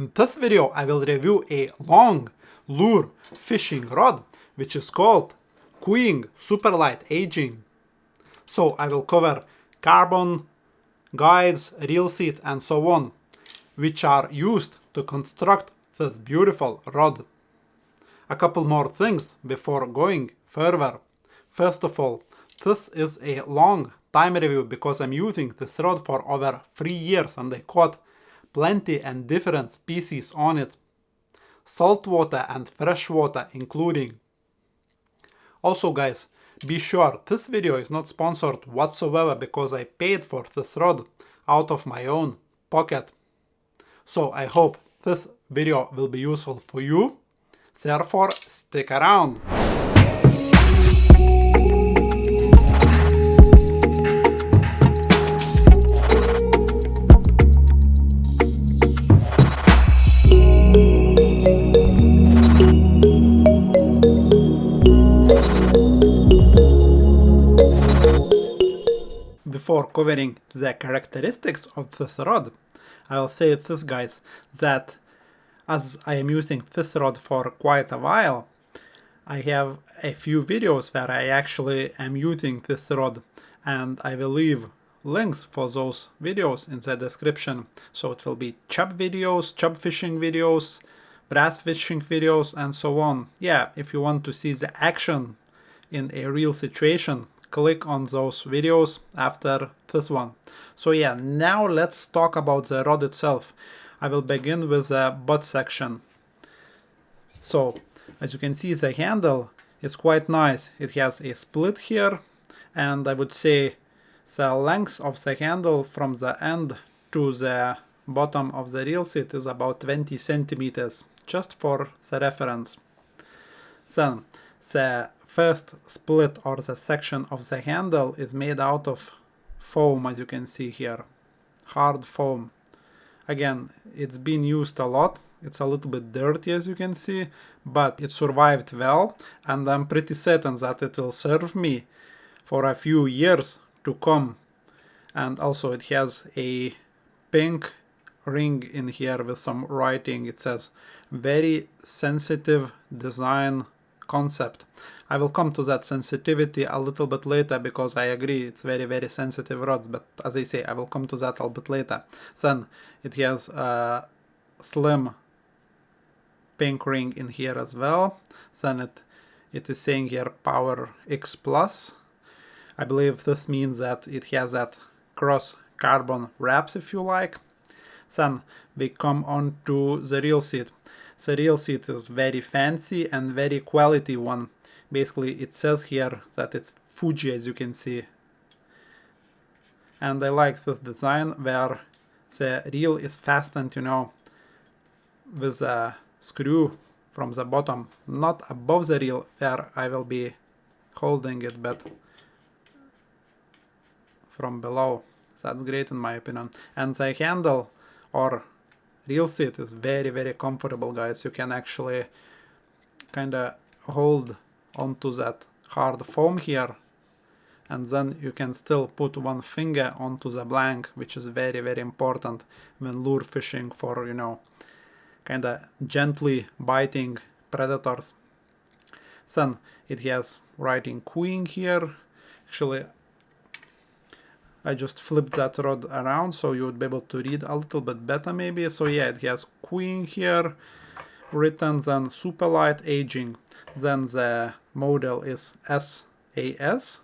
In this video I will review a long lure fishing rod which is called Kuying Superlite Ajing. So I will cover carbon, guides, reel seat and so on, which are used to construct this beautiful rod. A couple more things before going further. First of all, this is a long time review because I'm using this rod for over 3 years and I caught plenty and different species on it. Saltwater and freshwater including. Also guys, be sure this video is not sponsored whatsoever because I paid for this rod out of my own pocket. So I hope this video will be useful for you. Therefore, stick around. Before covering the characteristics of this rod, I'll say this guys, that as I am using this rod for quite a while, I have a few videos where I actually am using this rod, and I will leave links for those videos in the description. So it will be chub videos, chub fishing videos, wrasse fishing videos and so on. Yeah, if you want to see the action in a real situation, click on those videos after this one. So yeah, now let's talk about the rod itself. I will begin with the butt section. So as you can see, the handle is quite nice. It has a split here, and I would say the length of the handle from the end to the bottom of the reel seat is about 20 centimeters, just for the reference. Then the first split or the section of the handle is made out of foam, as you can see here, hard foam. Again, it's been used a lot. It's a little bit dirty, as you can see, but it survived well, and I'm pretty certain that it will serve me for a few years to come. And also it has a pink ring in here with some writing. It says very sensitive design concept. I will come to that sensitivity a little bit later because I agree it's very sensitive rods, but as I say, I will come to that a little bit later. Then it has a slim pink ring in here as well. Then it is saying here Power X Plus. I believe this means that it has that cross carbon wraps, if you like. Then we come on to the reel seat. The reel seat is very fancy and very quality one. Basically it says here that it's Fuji, as you can see. And I like this design where the reel is fastened, you know, with a screw from the bottom, not above the reel where I will be holding it, but from below. That's great in my opinion. And the handle or reel seat is very comfortable, guys. You can actually kind of hold onto that hard foam here, and then you can still put one finger onto the blank, which is very important when lure fishing for, you know, kind of gently biting predators. Then it has writing Kuying here. Actually, I just flipped that rod around so you would be able to read a little bit better maybe. So yeah, it has Kuying here written, then Superlite Ajing. Then the model is SAS,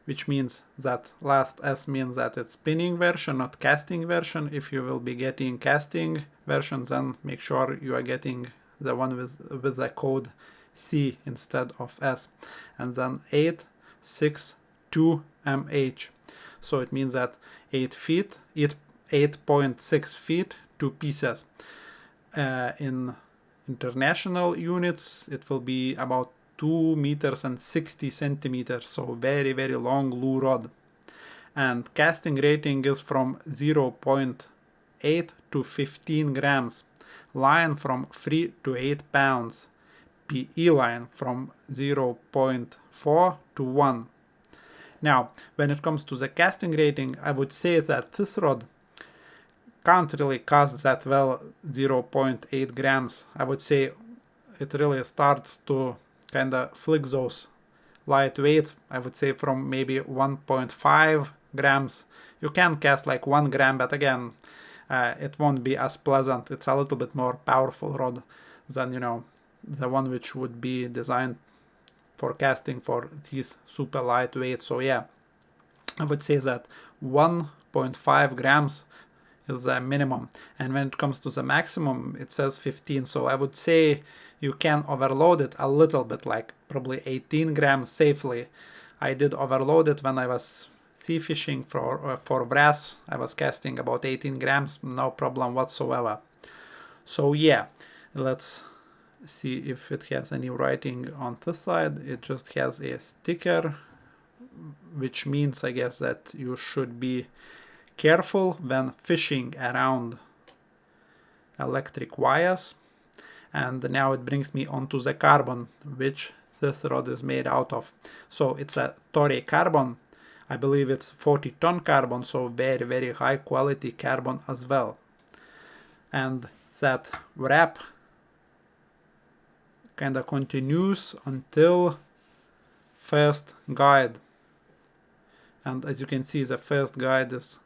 which means that last S means that it's spinning version, not casting version. If you will be getting casting version, then make sure you are getting the one with the code C instead of S. And then 862MH. So it means that 8.6 feet, 2 pieces. In international units, it will be about 2 meters and 60 centimeters. So very long lure rod. And casting rating is from 0.8 to 15 grams. Line from 3 to 8 pounds. PE line from 0.4 to 1. Now, when it comes to the casting rating, I would say that this rod can't really cast that well 0.8 grams. I would say it really starts to kind of flick those lightweights, I would say from maybe 1.5 grams. You can cast like 1 gram, but again, it won't be as pleasant. It's a little bit more powerful rod than, you know, the one which would be designed for casting for these super lightweight. So yeah, I would say that 1.5 grams is the minimum, and when it comes to the maximum it says 15, so I would say you can overload it a little bit, like probably 18 grams safely. I did overload it when I was sea fishing for Wrasse. I was casting about 18 grams, no problem whatsoever. So yeah, let's see if it has any writing on this side. It just has a sticker, which means I guess that you should be careful when fishing around electric wires. And now it brings me onto the carbon, which this rod is made out of. So it's a Toray carbon. I believe it's 40-ton carbon, so very, very high quality carbon as well. And that wrap kind of continues until first guide. And as you can see, the first guide is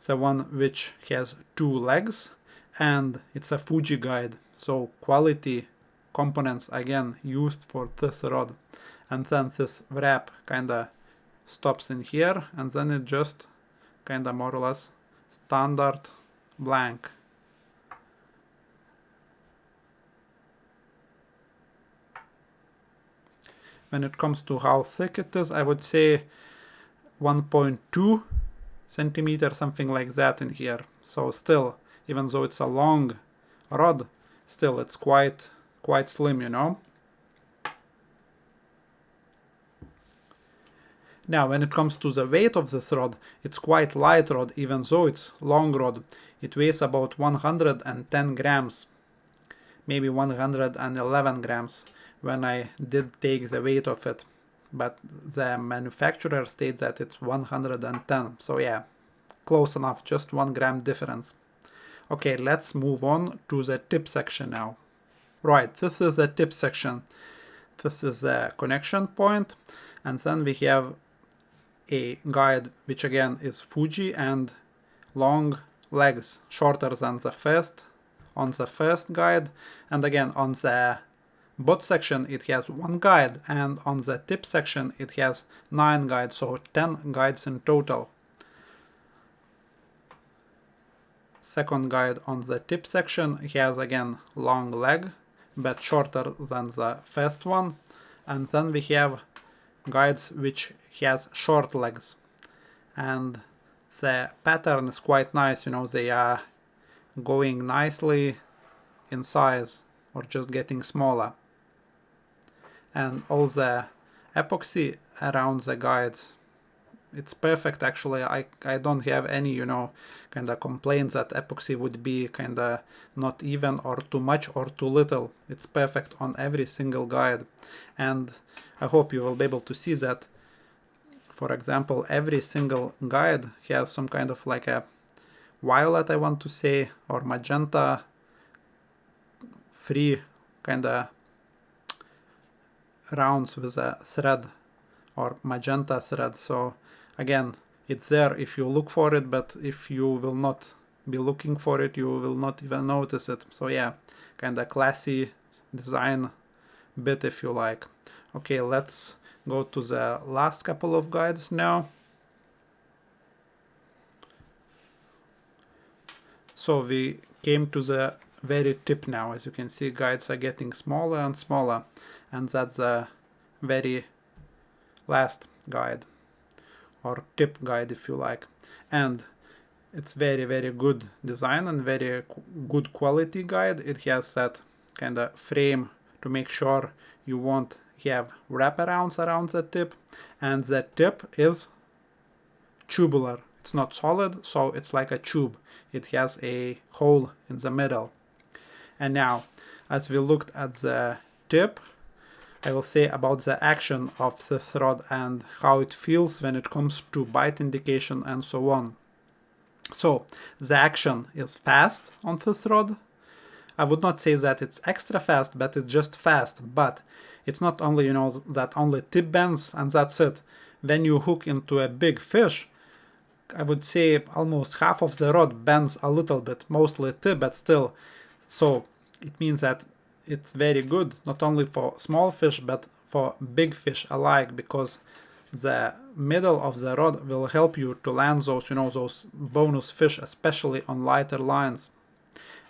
the one which has 2 legs, and it's a Fuji guide, so quality components again used for this rod. And then this wrap kinda stops in here, and then it just kinda more or less standard blank. When it comes to how thick it is, I would say 1.2 centimeter, something like that in here. So still, even though it's a long rod, still it's quite slim, you know. Now when it comes to the weight of this rod, it's quite light rod, even though it's long rod. It weighs about 110 grams, maybe 111 grams when I did take the weight of it. But the manufacturer states that it's 110, so yeah, close enough, just 1 gram difference. Okay, let's move on to the tip section now. Right, this is the tip section. This is the connection point, and then we have a guide which again is Fuji and long legs, shorter than the first on the first guide, and again on the butt section it has 1 guide, and on the tip section it has 9 guides, so 10 guides in total. Second guide on the tip section has again long leg, but shorter than the first one. And then we have guides which has short legs, and the pattern is quite nice, you know, they are going nicely in size or just getting smaller. And all the epoxy around the guides, it's perfect actually. I don't have any, you know, kind of complaints that epoxy would be kind of not even or too much or too little. It's perfect on every single guide, and I hope you will be able to see that. For example, every single guide has some kind of like a violet, I want to say, or magenta free kind of rounds with a thread or magenta thread. So again, it's there if you look for it, but if you will not be looking for it, you will not even notice it. So yeah, kind of classy design bit if you like. Okay, let's go to the last couple of guides now. So we came to the very tip now. As you can see, guides are getting smaller and smaller, and that's the very last guide, or tip guide if you like. And it's very, very good design and very good quality guide. It has that kind of frame to make sure you won't have wraparounds around the tip, and the tip is tubular. It's not solid, so it's like a tube. It has a hole in the middle. And now, as we looked at the tip, I will say about the action of this rod and how it feels when it comes to bite indication and so on. So the action is fast on this rod. I would not say that it's extra fast, but it's just fast. But it's not only, that only tip bends and that's it. When you hook into a big fish, I would say almost half of the rod bends a little bit, mostly tip, but still. So it means that it's very good, not only for small fish, but for big fish alike, because the middle of the rod will help you to land those, those bonus fish, especially on lighter lines.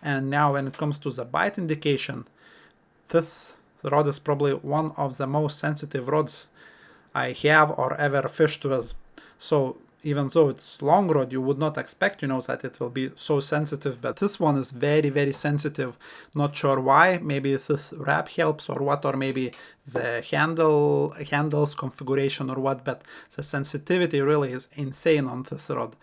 And now when it comes to the bite indication, this rod is probably one of the most sensitive rods I have or ever fished with. So even though it's long rod, you would not expect, that it will be so sensitive, but this one is very, very sensitive. Not sure why. Maybe this wrap helps or what, or maybe the handles configuration or what, but the sensitivity really is insane on this rod.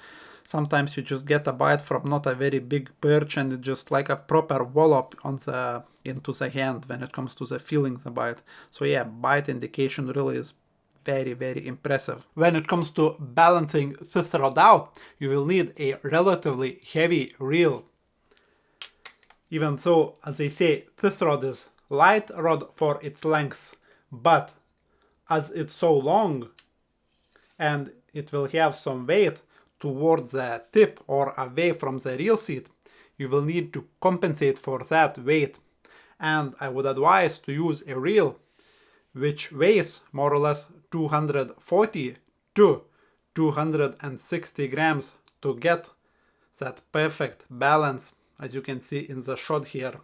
Sometimes you just get a bite from not a very big perch and it's just like a proper wallop into the hand when it comes to the feeling the bite. So yeah, bite indication really is very, very impressive. When it comes to balancing this rod out, you will need a relatively heavy reel. Even though, as I say, this rod is light rod for its length, but as it's so long and it will have some weight towards the tip or away from the reel seat, you will need to compensate for that weight. And I would advise to use a reel which weighs more or less 240 to 260 grams to get that perfect balance, as you can see in the shot here.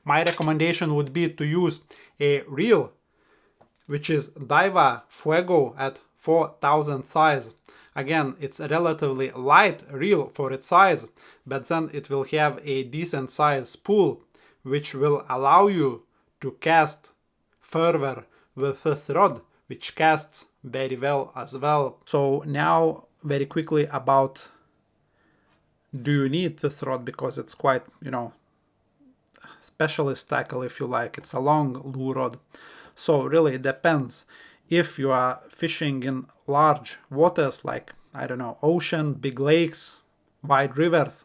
My recommendation would be to use a reel which is Daiwa Fuego at 4000 size. Again, it's a relatively light reel for its size, but then it will have a decent size spool, which will allow you to cast further with this rod, which casts very well as well. So now very quickly about, do you need this rod, because it's quite, specialist tackle if you like. It's a long lure rod. So really it depends. If you are fishing in large waters like, I don't know, ocean, big lakes, wide rivers,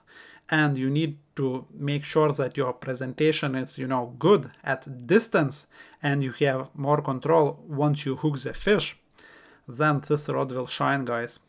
and you need to make sure that your presentation is, good at distance and you have more control once you hook the fish, then this rod will shine, guys.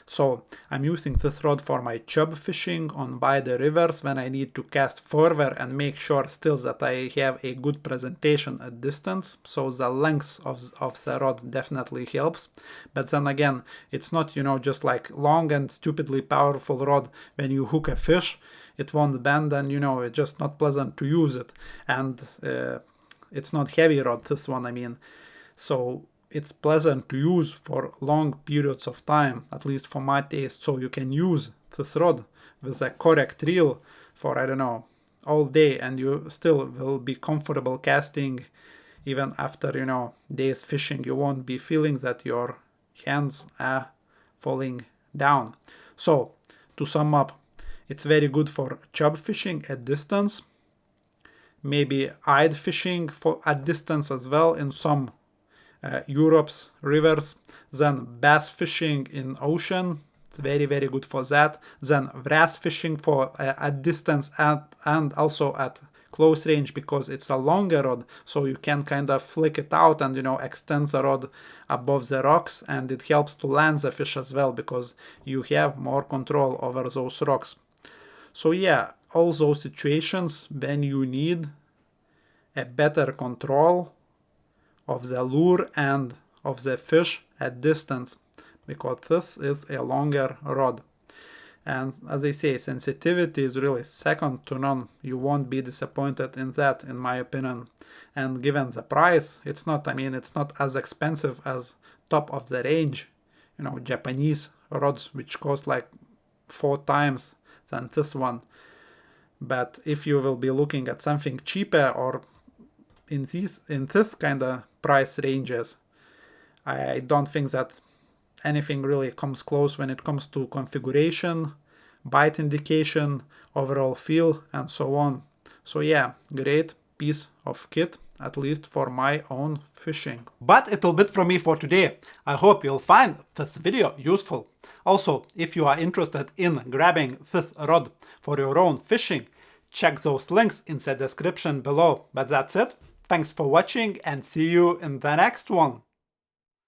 So I'm using this rod for my chub fishing on by the rivers when I need to cast further and make sure still that I have a good presentation at distance. So the length of the rod definitely helps. But then again, it's not, just like long and stupidly powerful rod. When you hook a fish, it won't bend and, it's just not pleasant to use it. And it's not heavy rod, this one, I mean. So it's pleasant to use for long periods of time, at least for my taste. So you can use this rod with a correct reel for, I don't know, all day, and you still will be comfortable casting even after, days fishing. You won't be feeling that your hands are falling down. So to sum up, it's very good for chub fishing at distance, maybe eyed fishing at distance as well in some Europe's rivers, then bass fishing in ocean, it's very, very good for that, then wrasse fishing for at distance and also at close range, because it's a longer rod, so you can kind of flick it out and extend the rod above the rocks, and it helps to land the fish as well because you have more control over those rocks. So yeah, all those situations when you need a better control of the lure and of the fish at distance, because this is a longer rod. And as I say, sensitivity is really second to none. You won't be disappointed in that, in my opinion. And given the price, it's not as expensive as top of the range, Japanese rods, which cost like 4 times than this one. But if you will be looking at something cheaper or in this kind of price ranges, I don't think that anything really comes close when it comes to configuration, bite indication, overall feel, and so on. So yeah, great. piece of kit, at least for my own fishing. But it'll be it from me for today. I hope you'll find this video useful. Also, if you are interested in grabbing this rod for your own fishing, check those links in the description below. But that's it. Thanks for watching and see you in the next one.